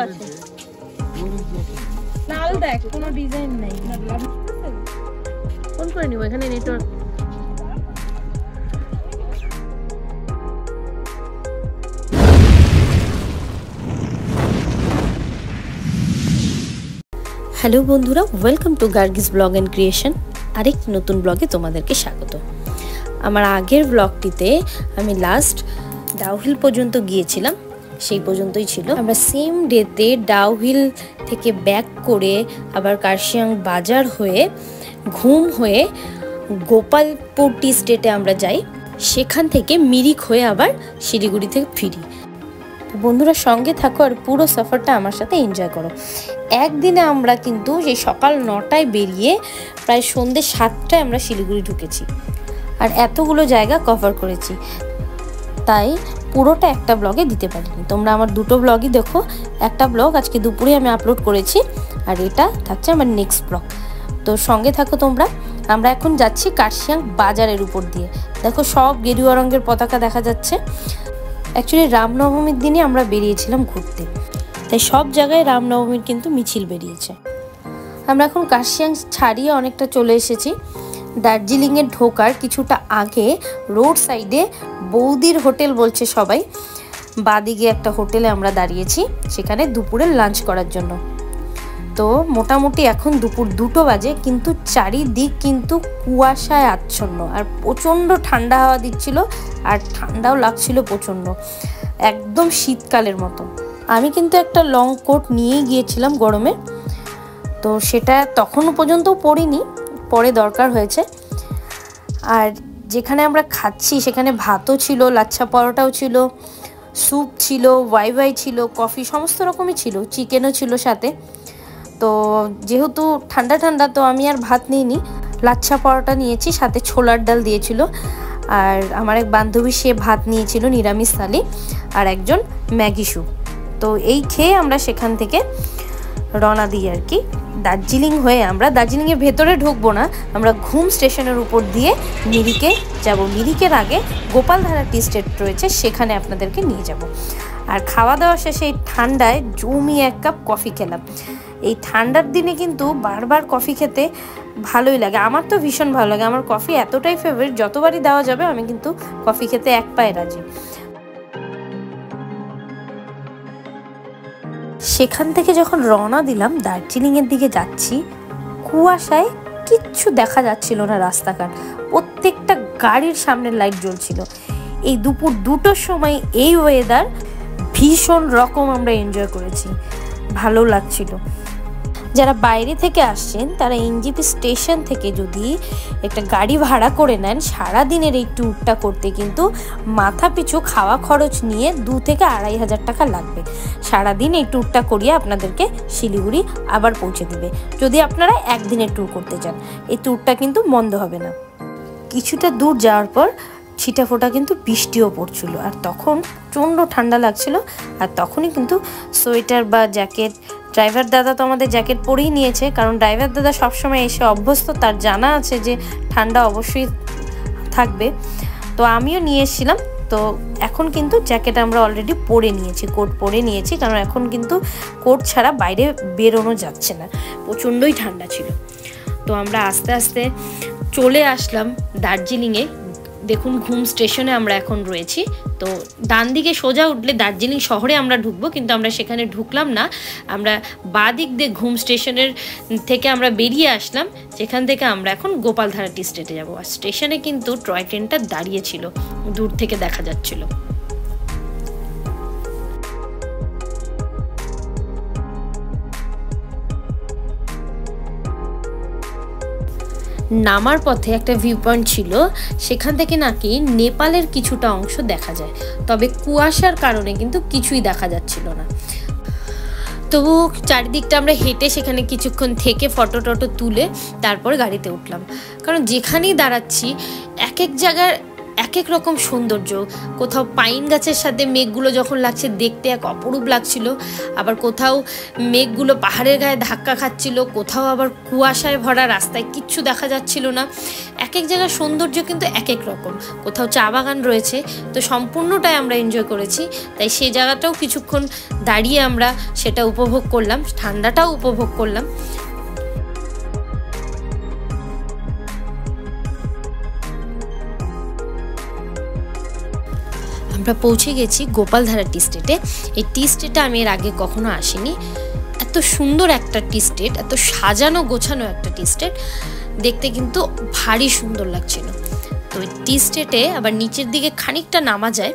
আছে, লাল দেখ, কোনো ডিজাইন নেই। ফোন করে নিব, এখানে নেটওয়ার্ক। হ্যালো বন্ধুরা, welcome to Gargi's blog and creation. আরেকটি নতুন ব্লগে তোমাদেরকে স্বাগত। আমার আগের ব্লগটিতে আমি লাস্ট ডাউহিল পর্যন্ত গিয়েছিলাম, সেই পর্যন্তই ছিল। আমরা সেম ডেতে ডাউহিল থেকে ব্যাক করে আবার কার্শিয়াং বাজার হয়ে ঘুম হয়ে গোপালপুর টি স্টেটে আমরা যাই, সেখান থেকে মিরিক হয়ে আবার শিলিগুড়ি থেকে ফিরি। বন্ধুরা সঙ্গে থাকো আর পুরো সফরটা আমার সাথে এনজয় করো। একদিনে আমরা কিন্তু সেই সকাল 9টায় বেরিয়ে প্রায় সন্ধ্যে 7টায় আমরা শিলিগুড়ি ঢুকেছি আর এতগুলো জায়গা কভার করেছি, তাই পুরোটা একটা ব্লগে দিতে পারিনি। তোমরা আমার দুটো ব্লগই দেখো, একটা ব্লগ আজকে দুপুরে আমি আপলোড করেছি আর এটা থাকছে আমার নেক্সট ব্লগ। তো সঙ্গে থাকো তোমরা। আমরা এখন যাচ্ছি কার্শিয়াং বাজারের উপর দিয়ে। দেখো সব গেরুয়া রঙের পতাকা দেখা যাচ্ছে। অ্যাকচুয়ালি রামনবমীর দিনে আমরা বেরিয়েছিলাম ঘুরতে, তাই সব জায়গায় রামনবমীর কিন্তু মিছিল বেরিয়েছে। আমরা এখন কার্শিয়াং ছাড়িয়ে অনেকটা চলে এসেছি। দার্জিলিংয়ে ঢোকার কিছুটা আগে রোড সাইডে বৌদির হোটেল বলছে সবাই, বাদিকে একটা হোটেলে আমরা দাঁড়িয়েছি, সেখানে দুপুরে লাঞ্চ করার জন্য। তো মোটামুটি এখন দুপুর 2টো বাজে, কিন্তু চারিদিক কিন্তু কুয়াশায় আচ্ছন্ন আর প্রচণ্ড ঠান্ডা হাওয়া দিচ্ছিল আর ঠান্ডাও লাগছিল প্রচণ্ড, একদম শীতকালের মতো। আমি কিন্তু একটা লং কোট নিয়ে গিয়েছিলাম গরমে, তো সেটা তখনও পর্যন্ত পরিনি, পরে দরকার হয়েছে। আর যেখানে আমরা খাচ্ছি সেখানে ভাতও ছিল, লাচ্ছা পরোটাও ছিল, স্যুপ ছিল, ওয়াই ছিল, কফি, সমস্ত রকমই ছিল, চিকেনও ছিল সাথে। তো যেহেতু ঠান্ডা ঠান্ডা তো আমি আর ভাত নিইনি, লাচ্ছা পরোটা নিয়েছি, সাথে ছোলার ডাল দিয়েছিল। আর আমার এক বান্ধবী সে ভাত নিয়েছিল নিরামিষ থালি আর একজন ম্যাগি স্যুপ। তো এই খেয়ে আমরা সেখান থেকে রওনা দিই আর কি দার্জিলিং হয়ে। আমরা দার্জিলিংয়ের ভেতরে ঢুকবো না, আমরা ঘুম স্টেশনের উপর দিয়ে মিরিকে যাব। মিরিকের আগে গোপালধারা টি স্টেট রয়েছে, সেখানে আপনাদেরকে নিয়ে যাব। আর খাওয়া দাওয়া শেষে এই ঠান্ডায় জমিয়ে 1 কাপ কফি খেলাম। এই ঠান্ডার দিনে কিন্তু বারবার কফি খেতে ভালোই লাগে, আমার তো ভীষণ ভালো লাগে। আমার কফি এতটাই ফেভারিট, যতবারই দেওয়া যাবে আমি কিন্তু কফি খেতে এক পায়ে রাজি। সেখান থেকে যখন রওনা দিলাম দার্জিলিংয়ের দিকে যাচ্ছি, কুয়াশায় কিচ্ছু দেখা যাচ্ছিল না রাস্তাঘাট, প্রত্যেকটা গাড়ির সামনের লাইট জ্বলছিল। এই দুপুর 2টোর সময় এই ওয়েদার ভীষণ রকম আমরা এনজয় করেছি, ভালো লাগছিল। যারা বাইরে থেকে আসছেন তারা এনজেপি স্টেশন থেকে যদি একটা গাড়ি ভাড়া করে নেন, সারাদিনের এই ট্যুরটা করতে কিন্তু মাথা পিছু খাওয়া খরচ নিয়ে 2 থেকে 2,500 টাকা লাগবে। সারাদিন এই ট্যুরটা করিয়ে আপনাদেরকে শিলিগুড়ি আবার পৌঁছে দিবে। যদি আপনারা একদিনের ট্যুর করতে চান, এই ট্যুরটা কিন্তু বন্ধ হবে না। কিছুটা দূর যাওয়ার পর ছিটাফোঁটা কিন্তু বৃষ্টিও পড়ছিল, আর তখন প্রচণ্ড ঠান্ডা লাগছিল। আর তখনই কিন্তু সোয়েটার বা জ্যাকেট, ড্রাইভার দাদা তো আমাদের জ্যাকেট পরেই নিয়েছে, কারণ ড্রাইভার দাদা সবসময় এসে অভ্যস্ত, তার জানা আছে যে ঠান্ডা অবশ্যই থাকবে। তো আমিও নিয়ে এসেছিলাম। তো এখন কিন্তু জ্যাকেট আমরা অলরেডি পরে নিয়েছি, কোট পরে নিয়েছি, কারণ এখন কিন্তু কোট ছাড়া বাইরে বেরোনো যাচ্ছে না, প্রচণ্ডই ঠান্ডা ছিল। তো আমরা আস্তে আস্তে চলে আসলাম দার্জিলিংয়ে। দেখুন ঘুম স্টেশনে আমরা এখন রয়েছি। তো ডান দিকে সোজা উঠলে দার্জিলিং শহরে আমরা ঢুকবো, কিন্তু আমরা সেখানে ঢুকলাম না, আমরা বাঁ দিক দিয়ে ঘুম স্টেশনের থেকে আমরা বেরিয়ে আসলাম, যেখান থেকে আমরা এখন গোপালধারা টি স্টেটে যাবো। আর স্টেশনে কিন্তু টয় ট্রেনটা দাঁড়িয়েছিল, দূর থেকে দেখা যাচ্ছিল। নামার পথে একটা ভিউ পয়েন্ট ছিল, সেখান থেকে নাকি নেপালের কিছুটা অংশ দেখা যায়, তবে কুয়াশার কারণে কিন্তু কিছুই দেখা যাচ্ছিল না। তবু চারিদিকটা আমরা হেঁটে সেখানে কিছুক্ষণ থেকে ফটো টটো তুলে তারপর গাড়িতে উঠলাম, কারণ যেখানেই দাঁড়াচ্ছি এক এক জায়গার এক এক রকম সৌন্দর্য। কোথাও পাইন গাছের সাথে মেঘগুলো যখন লাগছে দেখতে এক অপরূপ লাগছিল, আবার কোথাও মেঘগুলো পাহাড়ের গায়ে ধাক্কা খাচ্ছিল, কোথাও আবার কুয়াশায় ভরা, রাস্তায় কিচ্ছু দেখা যাচ্ছিল না। এক এক জায়গার সৌন্দর্য কিন্তু এক এক রকম। কোথাও চা বাগান রয়েছে, তো সম্পূর্ণটাই আমরা এনজয় করেছি। তাই সেই জায়গাটাও কিছুক্ষণ দাঁড়িয়ে আমরা সেটা উপভোগ করলাম, ঠান্ডাটাও উপভোগ করলাম। আমরা পৌঁছে গেছি গোপালধারা টি স্টেটে। এই টি স্টেটে আমি এর আগে কখনো আসিনি। এত সুন্দর একটা টি স্টেট, এত সাজানো গোছানো একটা টি স্টেট, দেখতে কিন্তু ভারী সুন্দর লাগছিল। তো এই টি স্টেটে আবার নিচের দিকে খানিকটা নামা যায়,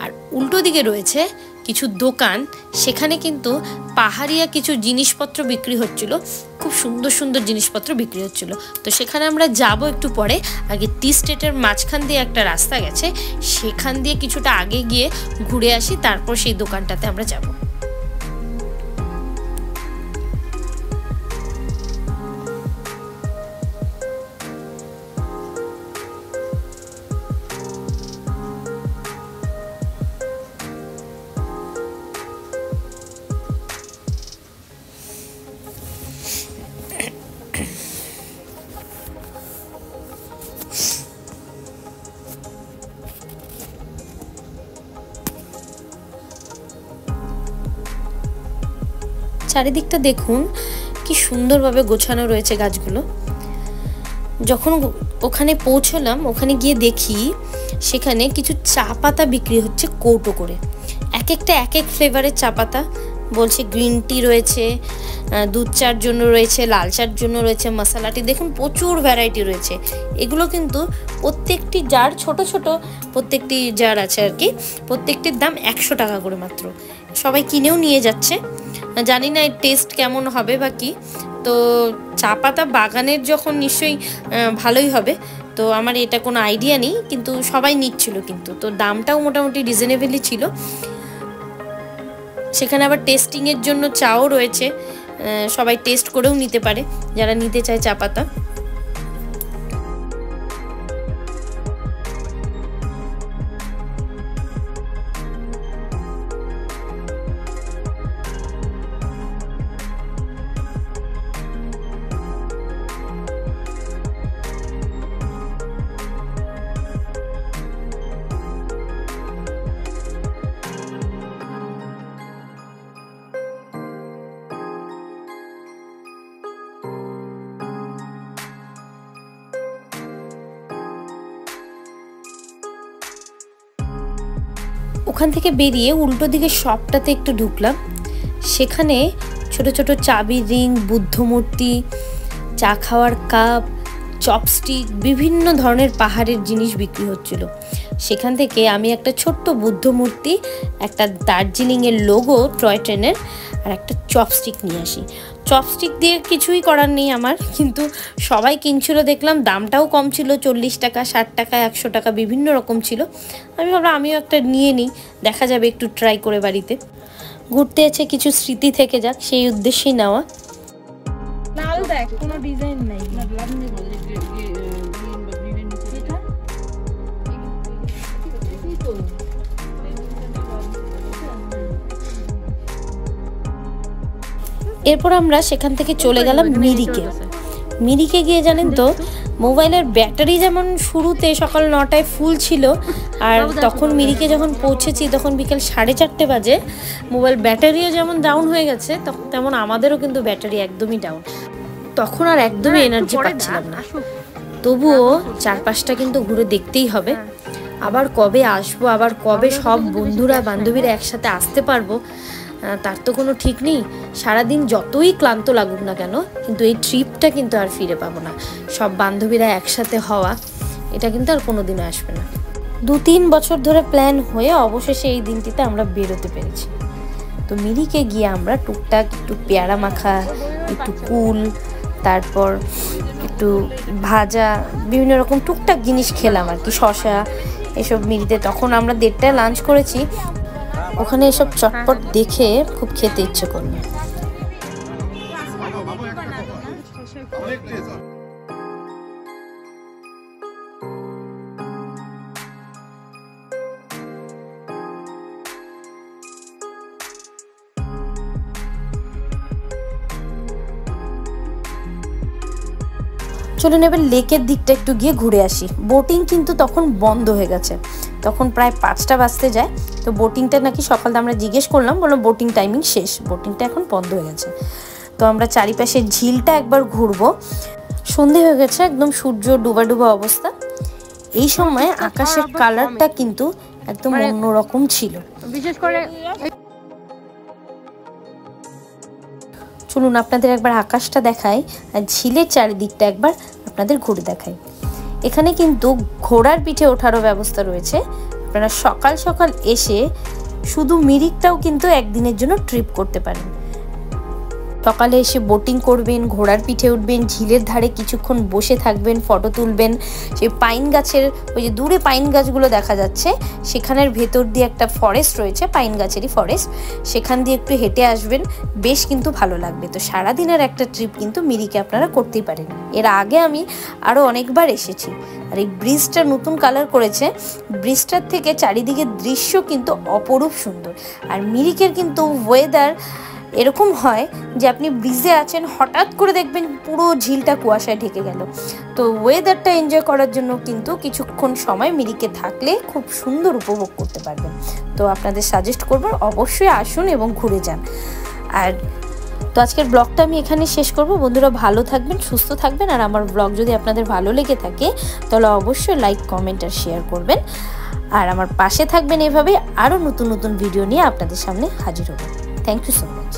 আর উল্টো দিকে রয়েছে কিছু দোকান। সেখানে কিন্তু পাহাড়িয়া কিছু জিনিসপত্র বিক্রি হচ্ছিল, খুব সুন্দর সুন্দর জিনিসপত্র বিক্রি হচ্ছিল। তো সেখানে আমরা যাব একটু পরে। আগে টি স্টেটের মাঝখান দিয়ে একটা রাস্তা গেছে, সেখান দিয়ে কিছুটা আগে গিয়ে ঘুরে আসি, তারপর সেই দোকানটাতে আমরা যাব। চারিদিকটা দেখুন কি সুন্দরভাবে গোছানো রয়েছে গাছগুলো। যখন ওখানে পৌঁছলাম, ওখানে গিয়ে দেখি সেখানে কিছু চা পাতা বিক্রি হচ্ছে কৌটো করে। এক একটা এক এক ফ্লেভারের চা পাতা। বলছে গ্রিন টি রয়েছে, দুধ চার জন্য রয়েছে, লাল চার জন্য রয়েছে, মশলা টি, দেখুন প্রচুর ভ্যারাইটি রয়েছে। এগুলো কিন্তু প্রত্যেকটি জার ছোট ছোট, প্রত্যেকটি জার আছে আর কি, প্রত্যেকটির দাম 100 টাকা করে মাত্র। সবাই কিনেও নিয়ে যাচ্ছে। জানি না এর টেস্ট কেমন হবে বা কি। তো চা পাতা বাগানের যখন নিশ্চয়ই ভালোই হবে। তো আমার এটা কোনো আইডিয়া নেই, কিন্তু সবাই নিচ্ছিল কিন্তু। তো দামটাও মোটামুটি রিজনেবলই ছিল। সেখানে আবার টেস্টিংয়ের জন্য চাও রয়েছে, সবাই টেস্ট করেও নিতে পারে যারা নিতে চায় চা পাতা। ওখান থেকে বেরিয়ে উল্টো দিকে শপটাতে একটু ঢুকলাম। সেখানে ছোট ছোট চাবির রিং, বুদ্ধ মূর্তি, চা খাওয়ার কাপ, চপস্টিক, বিভিন্ন ধরনের পাহাড়ের জিনিস বিক্রি হচ্ছিল। সেখান থেকে আমি একটা ছোট্ট বুদ্ধ মূর্তি, একটা দার্জিলিংয়ের লোগো টয় ট্রেনের, আর একটা চপস্টিক নিয়ে আসি। চপস্টিক দিয়ে কিছুই করার নেই আমার, কিন্তু সবাই কিনছিল দেখলাম, দামটাও কম ছিল, 40 টাকা, 60 টাকা, 100 টাকা, বিভিন্ন রকম ছিল। আমি ভাবলাম আমিও একটা নিয়ে নিই, দেখা যাবে একটু ট্রাই করে বাড়িতে। ঘুরতে আছে, কিছু স্মৃতি থেকে যাক, সেই উদ্দেশ্যেই নেওয়া। লাল দেখ, কোনো ডিজাইন নাই। এরপর আমরা সেখান থেকে চলে গেলাম মিরিকে। মিরিকে গিয়ে জানেন তো, মোবাইলের ব্যাটারি যেমন শুরুতে সকাল 9টায় ফুল ছিল, আর তখন মিরিকে যখন পৌঁছেছি তখন বিকেল 4:30 বাজে, মোবাইল ব্যাটারিও যেমন ডাউন হয়ে গেছে, তেমন আমাদেরও কিন্তু ব্যাটারি একদমই ডাউন। তখন আর একদমই এনার্জি পাচ্ছিলাম না। তবুও চারপাশটা কিন্তু ঘুরে দেখতেই হবে। আবার কবে আসবো, আবার কবে সব বন্ধুরা বান্ধবীরা একসাথে আসতে পারবো, তার তো কোনো ঠিক নেই। সারাদিন যতই ক্লান্ত লাগুক না কেন, কিন্তু এই ট্রিপটা কিন্তু আর ফিরে পাবো না। সব বান্ধবীরা একসাথে হওয়া, এটা কিন্তু আর কোনোদিনও আসবে না। 2-3 বছর ধরে প্ল্যান হয়ে অবশেষে এই দিনটিতে আমরা বেরোতে পেরেছি। তো মিরিকে গিয়ে আমরা টুকটাক একটু পেয়ারা মাখা, একটু কুল, তারপর একটু ভাজা, বিভিন্ন রকম টুকটাক জিনিস খেলাম আর কি, শসা এসব মিরিতে। তখন আমরা 1:30টায় লাঞ্চ করেছি। ওখানে এসব চটপট দেখে খুব খেতে ইচ্ছে করলো। চলুন এবার লেকের দিকটা একটু গিয়ে ঘুরে আসি। বোটিং কিন্তু তখন বন্ধ হয়ে গেছে, তখন প্রায় 5টা বাজতে যায়। তো বোটিংটা নাকি সকালে আমরা জিজ্ঞেস করলাম, বললাম বোটিং টাইমিং শেষ, বোটিংটা এখন বন্ধ হয়ে গেছে। তো আমরা চারিপাশে ঝিলটা একবার ঘুরবো। সন্ধে হয়ে গেছে, একদম সূর্য ডুবা ডুবা অবস্থা। এই সময় আকাশের কালারটা কিন্তু একদম অন্যরকম ছিল। বিশেষ করে চলুন আপনাদের একবার আকাশটা দেখাই আর ঝিলের চারিদিকটা একবার আপনাদের ঘুরে দেখাই। এখানে কিন্তু ঘোড়ার পিঠে ওঠারও ব্যবস্থা রয়েছে। আপনারা সকাল সকাল এসে শুধু মিরিকটাও কিন্তু একদিনের জন্য ট্রিপ করতে পারেন। সকালে এসে বোটিং করবেন, ঘোড়ার পিঠে উঠবেন, ঝিলের ধারে কিছুক্ষণ বসে থাকবেন, ফটো তুলবেন। সেই পাইন গাছের ওই যে দূরে পাইন গাছগুলো দেখা যাচ্ছে, সেখানের ভেতর দিয়ে একটা ফরেস্ট রয়েছে, পাইন গাছেরই ফরেস্ট, সেখান দিয়ে একটু হেঁটে আসবেন, বেশ কিন্তু ভালো লাগবে। তো সারাদিনের একটা ট্রিপ কিন্তু মিরিকে আপনারা করতেই পারেন। এর আগে আমি আরও অনেকবার এসেছি। আর এই ব্রিজটা নতুন কালার করেছে, ব্রিজটার থেকে চারিদিকে দৃশ্য কিন্তু অপরূপ সুন্দর। আর মিরিকের কিন্তু ওয়েদার এরকম হয় যে আপনি ব্রিজে আছেন, হঠাৎ করে দেখবেন পুরো ঝিলটা কুয়াশায় ঢেকে গেল। তো ওয়েদারটা এনজয় করার জন্য কিন্তু কিছুক্ষণ সময় মিরিকে থাকলে খুব সুন্দর উপভোগ করতে পারবেন। তো আপনাদের সাজেস্ট করব অবশ্যই আসুন এবং ঘুরে যান। আর তো আজকের ব্লগটা আমি এখানে শেষ করব। বন্ধুরা ভালো থাকবেন, সুস্থ থাকবেন। আর আমার ব্লগ যদি আপনাদের ভালো লেগে থাকে তাহলে অবশ্যই লাইক, কমেন্ট আর শেয়ার করবেন। আর আমার পাশে থাকবেন, এভাবে আরও নতুন নতুন ভিডিও নিয়ে আপনাদের সামনে হাজির হব। Thank you so much.